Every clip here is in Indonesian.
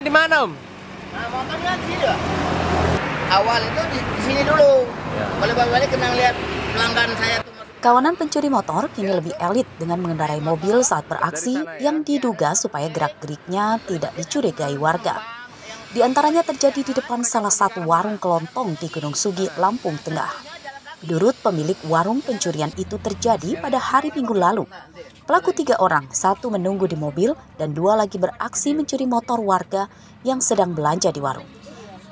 Di mana, Om? Nah, motornya di sini, Pak. Awal itu di sini dulu. Ya. Balik-balik kena lihat pelanggan saya tuh. Kawanan pencuri motor kini lebih elit dengan mengendarai mobil saat beraksi yang diduga supaya gerak-geriknya tidak dicurigai warga. Di antaranya terjadi di depan salah satu warung kelontong di Gunung Sugi, Lampung Tengah. Menurut pemilik warung, pencurian itu terjadi pada hari Minggu lalu. Pelaku 3 orang, 1 menunggu di mobil dan 2 lagi beraksi mencuri motor warga yang sedang belanja di warung.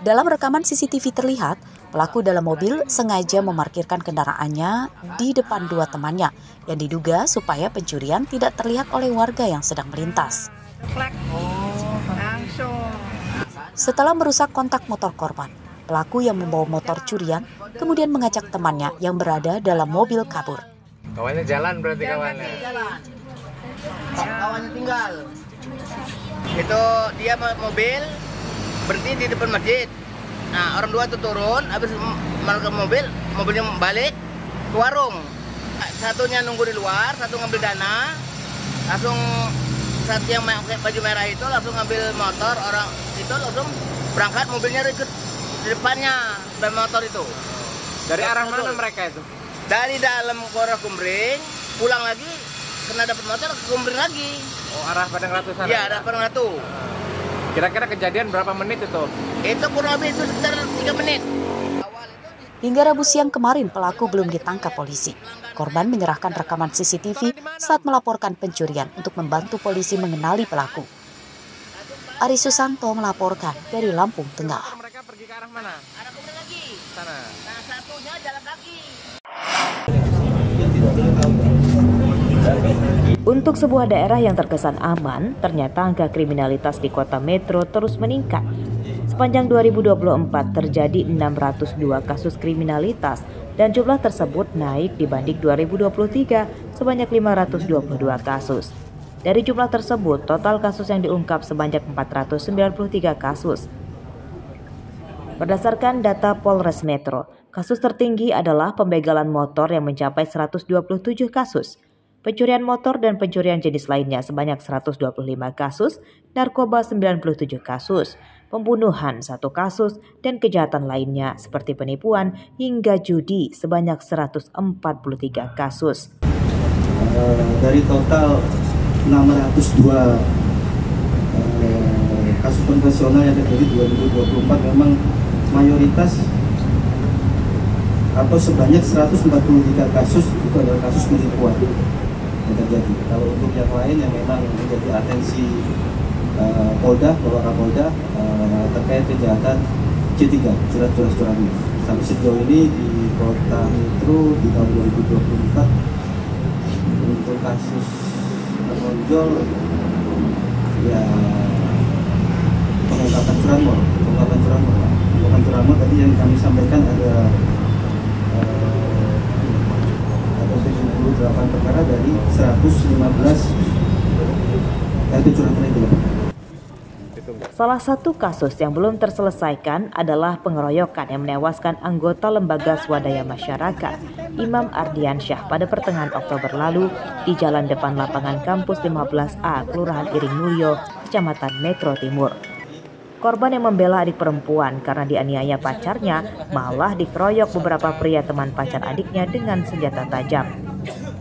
Dalam rekaman CCTV terlihat, pelaku dalam mobil sengaja memarkirkan kendaraannya di depan 2 temannya yang diduga supaya pencurian tidak terlihat oleh warga yang sedang melintas. Setelah merusak kontak motor korban, pelaku yang membawa motor curian kemudian mengajak temannya yang berada dalam mobil kabur. Kawannya jalan berarti kawannya? Jalan. Kawannya tinggal. Itu dia mobil berhenti di depan masjid. Nah, orang 2 tuh turun, habis ke mobilnya balik ke warung. Satunya nunggu di luar, satu ngambil dana, langsung satu yang pakai baju merah itu langsung ngambil motor, orang itu langsung berangkat, mobilnya ikut di depannya dan motor itu. Dari arah mana mereka itu? Dari dalam Kora Kumbring, pulang lagi, kena dapat motor ke Kumbring lagi. Oh, arah Padang Ratu sana? Iya, arah Padang Ratu. Kira-kira kejadian berapa menit itu? Itu kurang lebih itu sekitar 3 menit. Hingga Rabu siang kemarin pelaku belum ditangkap polisi. Korban menyerahkan rekaman CCTV saat melaporkan pencurian untuk membantu polisi mengenali pelaku. Ari Susanto melaporkan dari Lampung Tengah. Mereka pergi ke arah mana? Arah Kumbring lagi. Sana. Nah, satunya jalan kaki. Untuk sebuah daerah yang terkesan aman, ternyata angka kriminalitas di kota metro terus meningkat. Sepanjang 2024 terjadi 602 kasus kriminalitas dan jumlah tersebut naik dibanding 2023 sebanyak 522 kasus. Dari jumlah tersebut, total kasus yang diungkap sebanyak 493 kasus. Berdasarkan data Polres Metro, kasus tertinggi adalah pembegalan motor yang mencapai 127 kasus. Pencurian motor dan pencurian jenis lainnya sebanyak 125 kasus, narkoba 97 kasus, pembunuhan 1 kasus, dan kejahatan lainnya seperti penipuan hingga judi sebanyak 143 kasus. Dari total 602 kasus konvensional yang terjadi 2024 memang mayoritas atau sebanyak 143 kasus itu adalah kasus penipuan yang terjadi. Kalau untuk yang lain yang memang menjadi atensi Polda, Bapak Kapolda terkait kejahatan C3, surat-surat curanmor. Sampai sejauh ini di Kota Metro di tahun 2024 untuk kasus menonjol ya pengungkapan curanmor tadi yang kami sampaikan ada 78 perkara dari 115 LP curanmor itu. Salah satu kasus yang belum terselesaikan adalah pengeroyokan yang menewaskan anggota lembaga swadaya masyarakat Imam Ardiansyah pada pertengahan Oktober lalu di jalan depan lapangan kampus 15A Kelurahan Iring Mulyo, Kecamatan Metro Timur. Korban yang membela adik perempuan karena dianiaya pacarnya malah dikeroyok beberapa pria teman pacar adiknya dengan senjata tajam.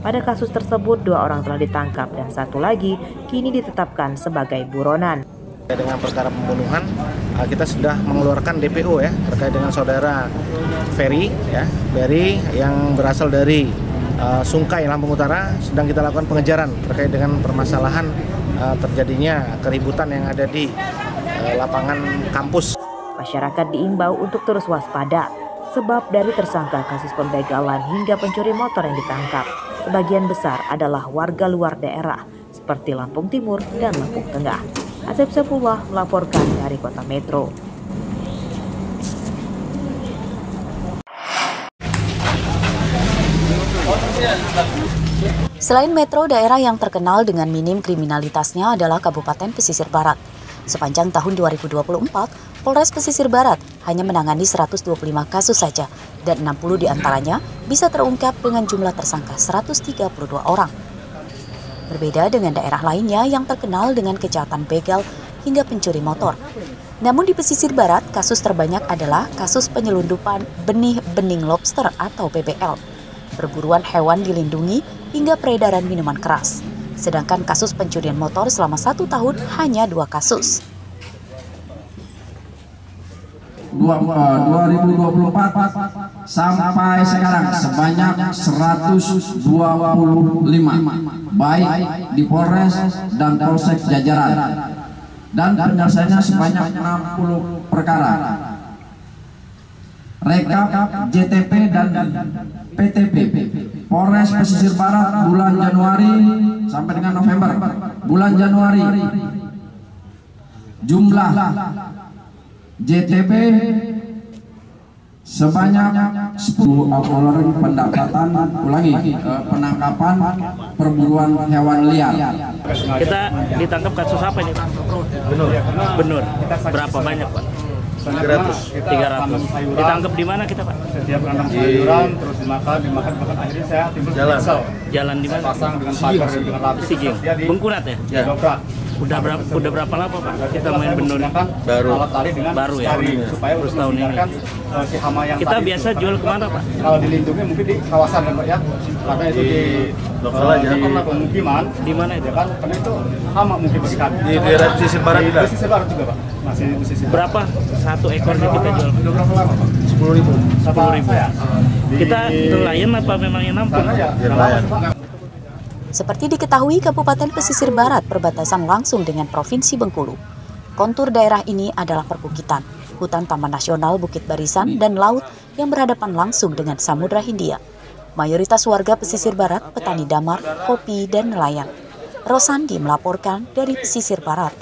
Pada kasus tersebut 2 orang telah ditangkap dan 1 lagi kini ditetapkan sebagai buronan. Dengan perkara pembunuhan, kita sudah mengeluarkan DPO ya terkait dengan saudara Ferry yang berasal dari Sungkai, Lampung Utara. Sedang kita lakukan pengejaran terkait dengan permasalahan terjadinya keributan yang ada di lapangan kampus. Masyarakat diimbau untuk terus waspada, sebab dari tersangka kasus pembegalan hingga pencuri motor yang ditangkap, sebagian besar adalah warga luar daerah seperti Lampung Timur dan Lampung Tengah. Asep Saifullah melaporkan dari Kota Metro. Selain Metro, daerah yang terkenal dengan minim kriminalitasnya adalah Kabupaten Pesisir Barat. Sepanjang tahun 2024, Polres Pesisir Barat hanya menangani 125 kasus saja dan 60 diantaranya bisa terungkap dengan jumlah tersangka 132 orang. Berbeda dengan daerah lainnya yang terkenal dengan kejahatan begal hingga pencuri motor. Namun di pesisir barat, kasus terbanyak adalah kasus penyelundupan benih-bening lobster atau BBL, perburuan hewan dilindungi, hingga peredaran minuman keras. Sedangkan kasus pencurian motor selama 1 tahun hanya 2 kasus. 2024 sampai sekarang sebanyak 125, baik di Polres dan Polsek jajaran, dan penyelesaiannya sebanyak 60 perkara. Rekap JTP dan PTP Polres Pesisir Barat bulan Januari sampai dengan November. Bulan Januari jumlah JTP sebanyak 10 pendapatan penangkapan perburuan hewan liar. Kita ditangkap kasus apa ini? Benur. Berapa banyak, Pak? 300. Ditangkap di mana kita, Pak? Setiap kandang sayuran terus dimakan akhirnya saya timbul jalan di mana? pasang dengan pagar dan dengan lapis. Siging. Bengkunat ya? Ya. Dobrak. Udah berapa lama, Pak? Kita main benur baru ya. Supaya terus tahun ini. Si hama yang kita biasa jual kemana, Pak? Kalau dilindungi mungkin di kawasan Pak ya. Karena itu di pemukiman. Di mana itu? Ya kan, karena itu hama mungkin bagi kami. Di daerah pesisir barat juga. Pesisir barat juga, Pak. Masih di pesisir. Berapa satu ekornya kita jual? Berapa lama, Pak? 10.000. 10.000. Kita nelayan apa memang yang nampung? Nelayan. Seperti diketahui, Kabupaten Pesisir Barat berbatasan langsung dengan Provinsi Bengkulu. Kontur daerah ini adalah perbukitan, hutan Taman Nasional Bukit Barisan, dan laut yang berhadapan langsung dengan Samudra Hindia. Mayoritas warga Pesisir Barat petani damar, kopi, dan nelayan. Rosandi melaporkan dari Pesisir Barat.